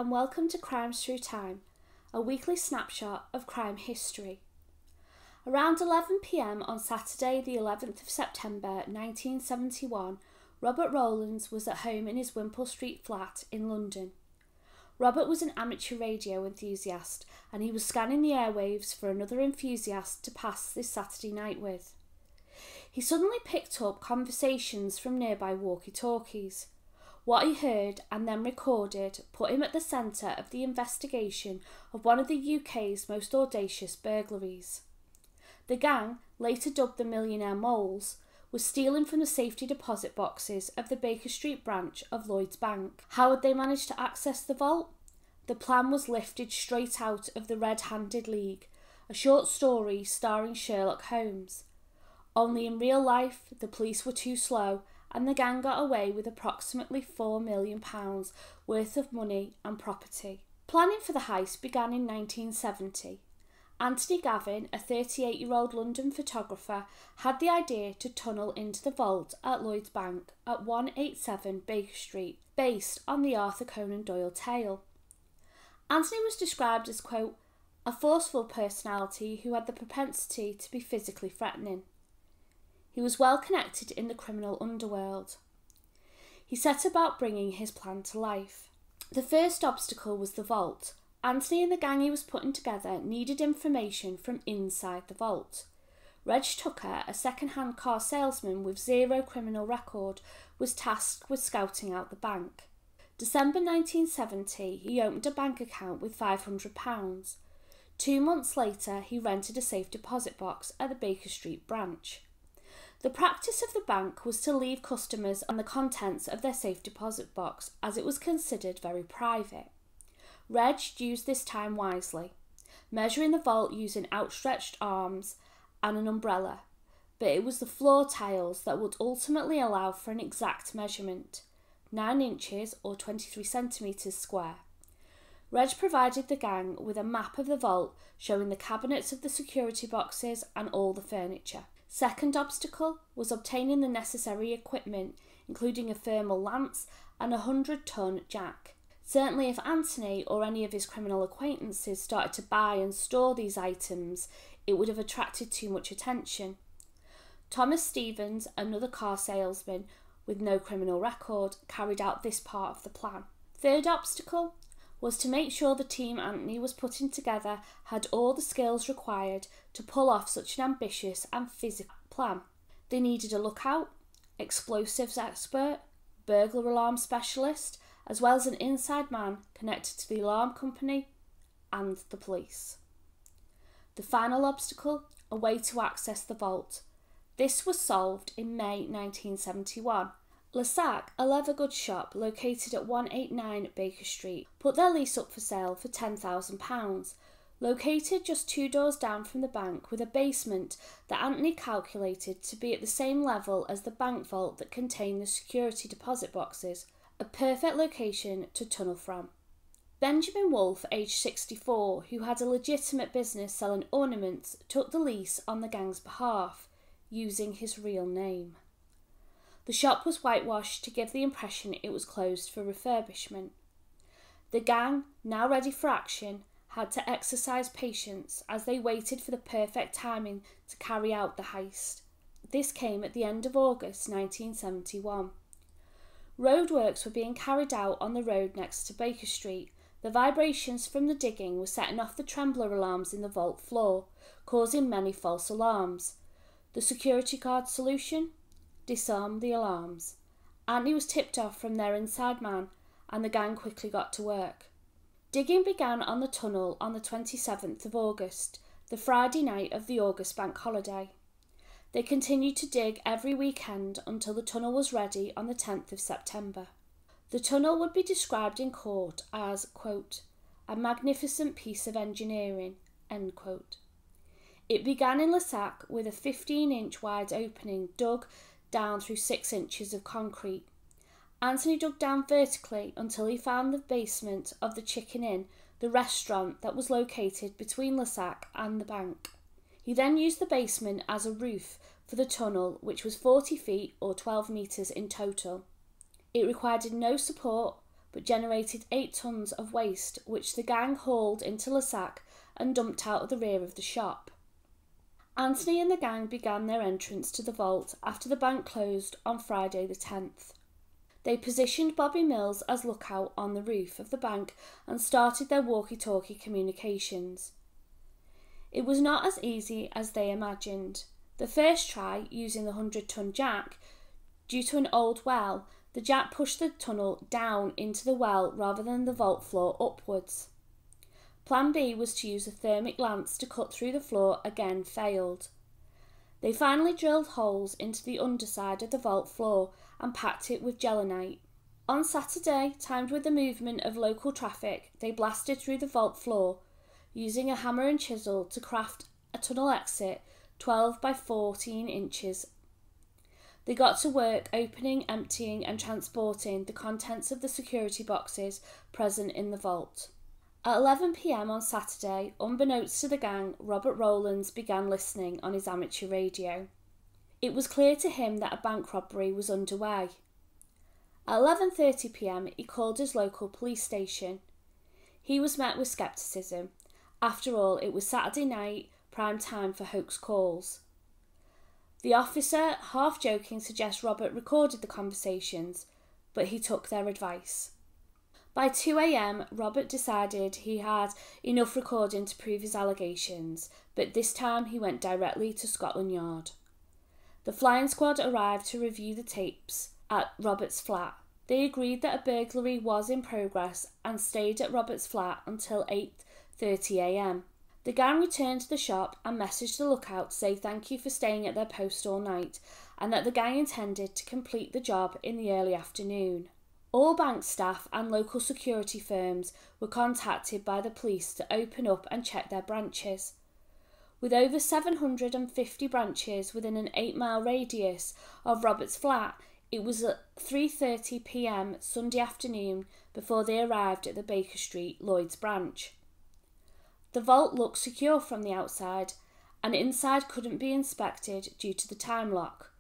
and welcome to Crimes Through Time, a weekly snapshot of crime history. Around 11 p.m. on Saturday the 11th of September 1971, Robert Rowland was at home in his Wimple Street flat in London. Robert was an amateur radio enthusiast and he was scanning the airwaves for another enthusiast to pass this Saturday night with. He suddenly picked up conversations from nearby walkie-talkies. What he heard and then recorded put him at the centre of the investigation of one of the UK's most audacious burglaries. The gang, later dubbed the Millionaire Moles, was stealing from the safety deposit boxes of the Baker Street branch of Lloyds Bank. How had they managed to access the vault? The plan was lifted straight out of The Red-Handed League, a short story starring Sherlock Holmes. Only in real life, the police were too slow and the gang got away with approximately £4 million worth of money and property. Planning for the heist began in 1970. Anthony Gavin, a 38-year-old London photographer, had the idea to tunnel into the vault at Lloyds Bank at 187 Baker Street, based on the Arthur Conan Doyle tale. Anthony was described as, quote, a forceful personality who had the propensity to be physically threatening. He was well connected in the criminal underworld. He set about bringing his plan to life. The first obstacle was the vault. Anthony and the gang he was putting together needed information from inside the vault. Reg Tucker, a second-hand car salesman with zero criminal record, was tasked with scouting out the bank. December 1970, he opened a bank account with £500. 2 months later, he rented a safe deposit box at the Baker Street branch. The practice of the bank was to leave customers on the contents of their safe deposit box as it was considered very private. Reg used this time wisely, measuring the vault using outstretched arms and an umbrella, but it was the floor tiles that would ultimately allow for an exact measurement, 9 inches or 23 centimetres square. Reg provided the gang with a map of the vault showing the cabinets of the security boxes and all the furniture. Second obstacle was obtaining the necessary equipment, including a thermal lance and a 100-ton jack. Certainly if Anthony or any of his criminal acquaintances started to buy and store these items, it would have attracted too much attention. Thomas Stevens, another car salesman with no criminal record, carried out this part of the plan. Third obstacle was to make sure the team Anthony was putting together had all the skills required to pull off such an ambitious and physical plan. They needed a lookout, explosives expert, burglar alarm specialist, as well as an inside man connected to the alarm company and the police. The final obstacle, a way to access the vault. This was solved in May 1971. Lesac, a leather goods shop located at 189 Baker Street, put their lease up for sale for £10,000. Located just 2 doors down from the bank with a basement that Anthony calculated to be at the same level as the bank vault that contained the security deposit boxes, a perfect location to tunnel from. Benjamin Wolfe, aged 64, who had a legitimate business selling ornaments, took the lease on the gang's behalf, using his real name. The shop was whitewashed to give the impression it was closed for refurbishment. The gang, now ready for action, had to exercise patience as they waited for the perfect timing to carry out the heist. This came at the end of August 1971. Roadworks were being carried out on the road next to Baker Street. The vibrations from the digging were setting off the trembler alarms in the vault floor, causing many false alarms. The security guard solution? Disarm the alarms. Anthony was tipped off from their inside man and the gang quickly got to work. Digging began on the tunnel on the 27th of August, the Friday night of the August bank holiday. They continued to dig every weekend until the tunnel was ready on the 10th of September. The tunnel would be described in court as, quote, a magnificent piece of engineering, end quote. It began in Lesac with a 15-inch wide opening dug down through 6 inches of concrete. Anthony dug down vertically until he found the basement of the Chicken Inn, the restaurant that was located between Lesac and the bank. He then used the basement as a roof for the tunnel, which was 40 feet or 12 metres in total. It required no support but generated 8 tons of waste, which the gang hauled into Lissac and dumped out of the rear of the shop. Anthony and the gang began their entrance to the vault after the bank closed on Friday the 10th. They positioned Bobby Mills as lookout on the roof of the bank and started their walkie-talkie communications. It was not as easy as they imagined. The first try, using the 100-ton jack, due to an old well, the jack pushed the tunnel down into the well rather than the vault floor upwards. Plan B was to use a thermic lance to cut through the floor, again failed. They finally drilled holes into the underside of the vault floor and packed it with gelinite. On Saturday, timed with the movement of local traffic, they blasted through the vault floor, using a hammer and chisel to craft a tunnel exit 12 by 14 inches. They got to work opening, emptying and transporting the contents of the security boxes present in the vault. At 11 p.m. on Saturday, unbeknownst to the gang, Robert Rowland began listening on his amateur radio. It was clear to him that a bank robbery was underway. At 11:30 p.m, he called his local police station. He was met with scepticism. After all, it was Saturday night, prime time for hoax calls. The officer, half joking, suggests Robert recorded the conversations, but he took their advice. By 2 a.m, Robert decided he had enough recording to prove his allegations, but this time he went directly to Scotland Yard. The flying squad arrived to review the tapes at Robert's flat. They agreed that a burglary was in progress and stayed at Robert's flat until 8:30 a.m. The gang returned to the shop and messaged the lookout to say thank you for staying at their post all night and that the gang intended to complete the job in the early afternoon. All bank staff and local security firms were contacted by the police to open up and check their branches. With over 750 branches within an 8-mile radius of Robert's flat, it was at 3:30 p.m. Sunday afternoon before they arrived at the Baker Street Lloyds branch. The vault looked secure from the outside, and inside couldn't be inspected due to the time lock.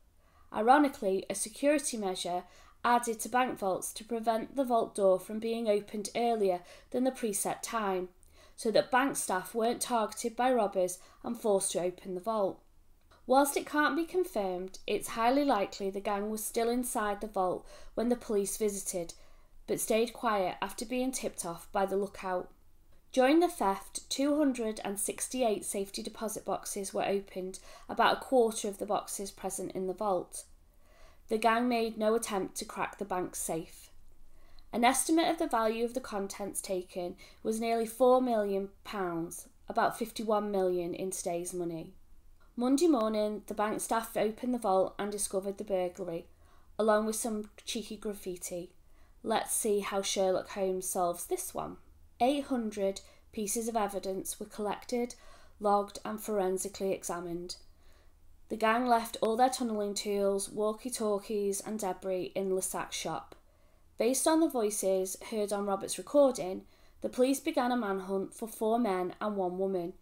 Ironically, a security measure added to bank vaults to prevent the vault door from being opened earlier than the preset time, so that bank staff weren't targeted by robbers and forced to open the vault. Whilst it can't be confirmed, it's highly likely the gang was still inside the vault when the police visited, but stayed quiet after being tipped off by the lookout. During the theft, 268 safety deposit boxes were opened, about a quarter of the boxes present in the vault. The gang made no attempt to crack the bank's safe. An estimate of the value of the contents taken was nearly £4 million, about 51 million in today's money. Monday morning, the bank staff opened the vault and discovered the burglary, along with some cheeky graffiti. Let's see how Sherlock Holmes solves this one. 800 pieces of evidence were collected, logged and forensically examined. The gang left all their tunnelling tools, walkie-talkies and debris in Lissac's shop. Based on the voices heard on Robert's recording, the police began a manhunt for 4 men and 1 woman.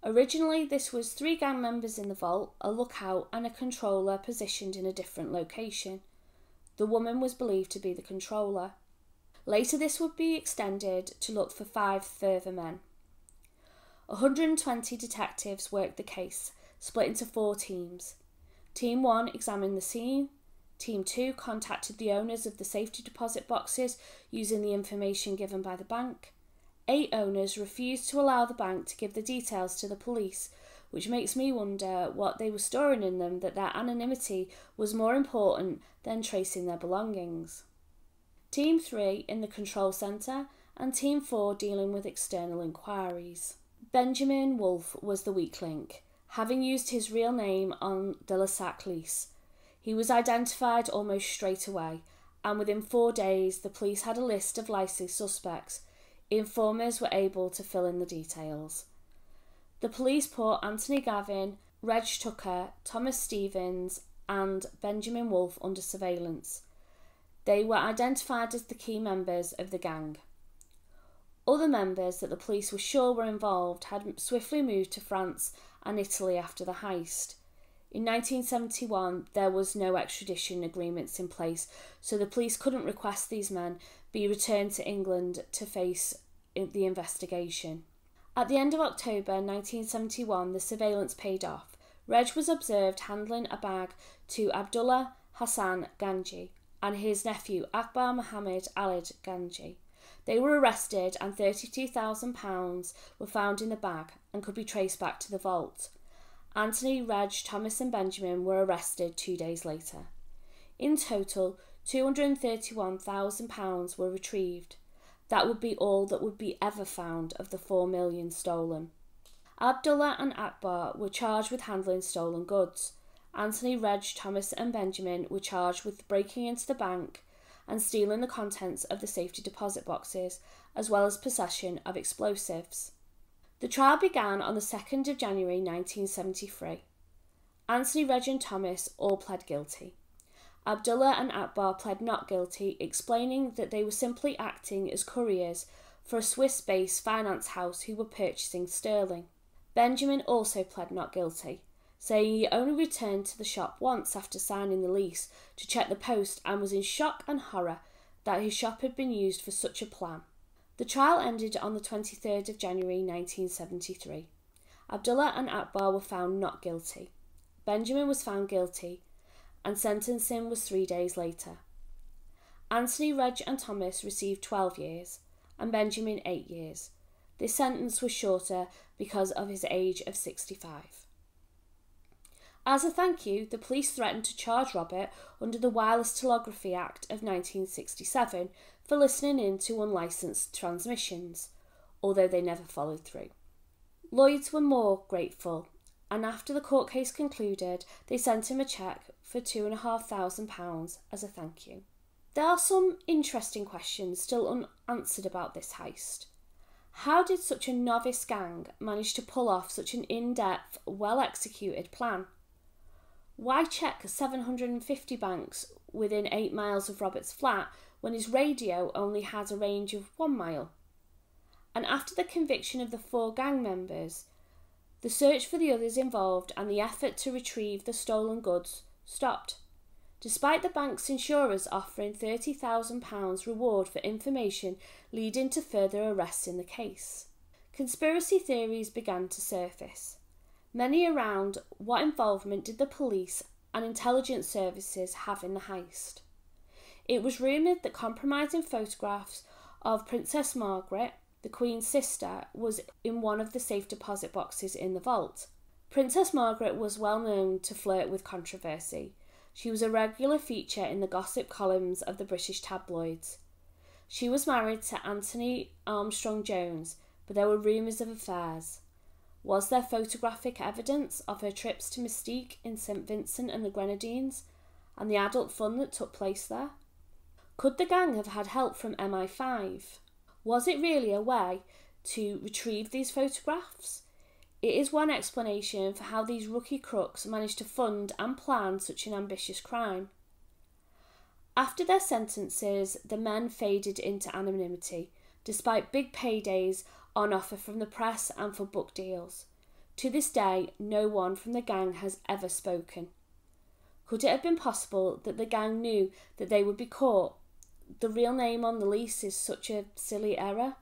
Originally, this was 3 gang members in the vault, a lookout and a controller positioned in a different location. The woman was believed to be the controller. Later this would be extended to look for 5 further men. 120 detectives worked the case, split into 4 teams. Team 1 examined the scene. Team 2 contacted the owners of the safety deposit boxes using the information given by the bank. 8 owners refused to allow the bank to give the details to the police, which makes me wonder what they were storing in them, that their anonymity was more important than tracing their belongings. Team 3 in the control centre and Team 4 dealing with external inquiries. Benjamin Wolfe was the weak link, having used his real name on the Lissac lease. He was identified almost straight away, and within 4 days the police had a list of likely suspects. Informers were able to fill in the details. The police put Anthony Gavin, Reg Tucker, Thomas Stevens and Benjamin Wolfe under surveillance. They were identified as the key members of the gang. Other members that the police were sure were involved had swiftly moved to France and Italy after the heist. In 1971, there was no extradition agreements in place, so the police couldn't request these men, be returned to England to face the investigation. At the end of October 1971, the surveillance paid off. Reg was observed handling a bag to Abdullah Hassan Ganji and his nephew Akbar Mohammed Alid Ganji. They were arrested and £32,000 were found in the bag and could be traced back to the vault. Anthony, Reg, Thomas and Benjamin were arrested 2 days later. In total, £231,000 were retrieved. That would be all that would be ever found of the $4 million stolen. Abdullah and Akbar were charged with handling stolen goods. Anthony, Reg, Thomas and Benjamin were charged with breaking into the bank and stealing the contents of the safety deposit boxes, as well as possession of explosives. The trial began on the 2nd of January 1973. Anthony, Reg and Thomas all pled guilty. Abdullah and Akbar pled not guilty, explaining that they were simply acting as couriers for a Swiss-based finance house who were purchasing sterling. Benjamin also pled not guilty, saying he only returned to the shop once after signing the lease to check the post and was in shock and horror that his shop had been used for such a plan. The trial ended on the 23rd of January 1973. Abdullah and Akbar were found not guilty. Benjamin was found guilty and sentencing was 3 days later. Anthony, Reg and Thomas received 12 years and Benjamin 8 years. This sentence was shorter because of his age of 65. As a thank you, the police threatened to charge Robert under the Wireless Telegraphy Act of 1967 for listening in to unlicensed transmissions, although they never followed through. Lloyds were more grateful, and after the court case concluded, they sent him a cheque for £2,500 as a thank you. There are some interesting questions still unanswered about this heist. How did such a novice gang manage to pull off such an in-depth, well-executed plan? Why check 750 banks within 8 miles of Robert's flat when his radio only had a range of 1 mile? And after the conviction of the 4 gang members, the search for the others involved and the effort to retrieve the stolen goods stopped, despite the bank's insurers offering £30,000 reward for information leading to further arrests in the case. Conspiracy theories began to surface, many around what involvement did the police and intelligence services have in the heist. It was rumoured that compromising photographs of Princess Margaret, the Queen's sister, was in one of the safe deposit boxes in the vault. Princess Margaret was well known to flirt with controversy. She was a regular feature in the gossip columns of the British tabloids. She was married to Anthony Armstrong-Jones, but there were rumours of affairs. Was there photographic evidence of her trips to Mystique in St Vincent and the Grenadines, and the adult fun that took place there? Could the gang have had help from MI5? Was it really a way to retrieve these photographs? It is one explanation for how these rookie crooks managed to fund and plan such an ambitious crime. After their sentences, the men faded into anonymity, despite big paydays on offer from the press and for book deals. To this day, no one from the gang has ever spoken. Could it have been possible that the gang knew that they would be caught? The real name on the lease is such a silly error.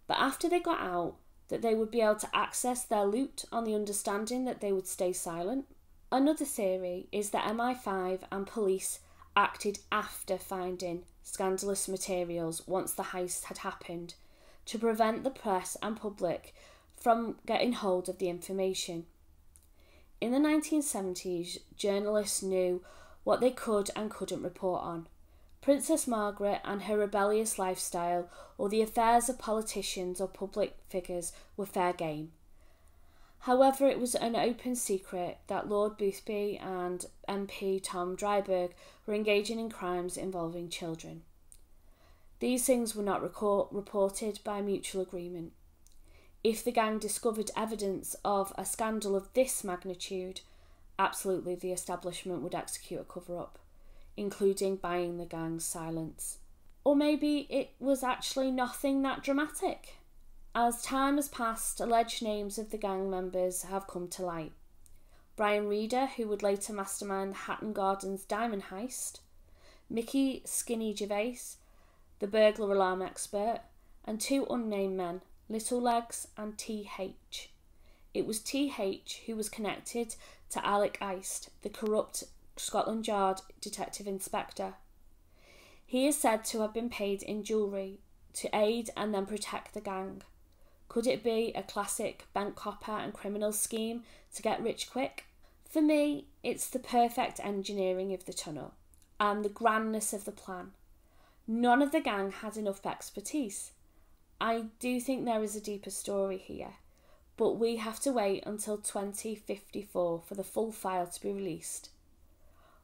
But after they got out, that they would be able to access their loot on the understanding that they would stay silent. Another theory is that MI5 and police acted after finding scandalous materials once the heist had happened, to prevent the press and public from getting hold of the information. In the 1970s, journalists knew what they could and couldn't report on. Princess Margaret and her rebellious lifestyle, or the affairs of politicians or public figures, were fair game. However, it was an open secret that Lord Boothby and MP Tom Dryburgh were engaging in crimes involving children. These things were not reported by mutual agreement. If the gang discovered evidence of a scandal of this magnitude, absolutely the establishment would execute a cover-up, including buying the gang's silence. Or maybe it was actually nothing that dramatic. As time has passed, alleged names of the gang members have come to light. Brian Reeder, who would later mastermind Hatton Garden's diamond heist, Mickey Skinny Gervais, the burglar alarm expert, and 2 unnamed men, Little Legs and T.H. It was T.H. who was connected to Alec Eist, the corrupt Scotland Yard detective inspector. He is said to have been paid in jewellery to aid and then protect the gang. Could it be a classic bank copper and criminal scheme to get rich quick? For me, it's the perfect engineering of the tunnel and the grandness of the plan. None of the gang had enough expertise. I do think there is a deeper story here, but we have to wait until 2054 for the full file to be released.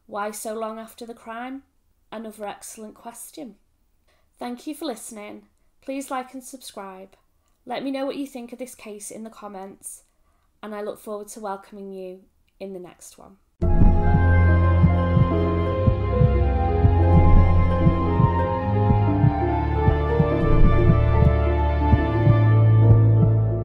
Why so long after the crime? Another excellent question. Thank you for listening. Please like and subscribe. Let me know what you think of this case in the comments, and I look forward to welcoming you in the next one.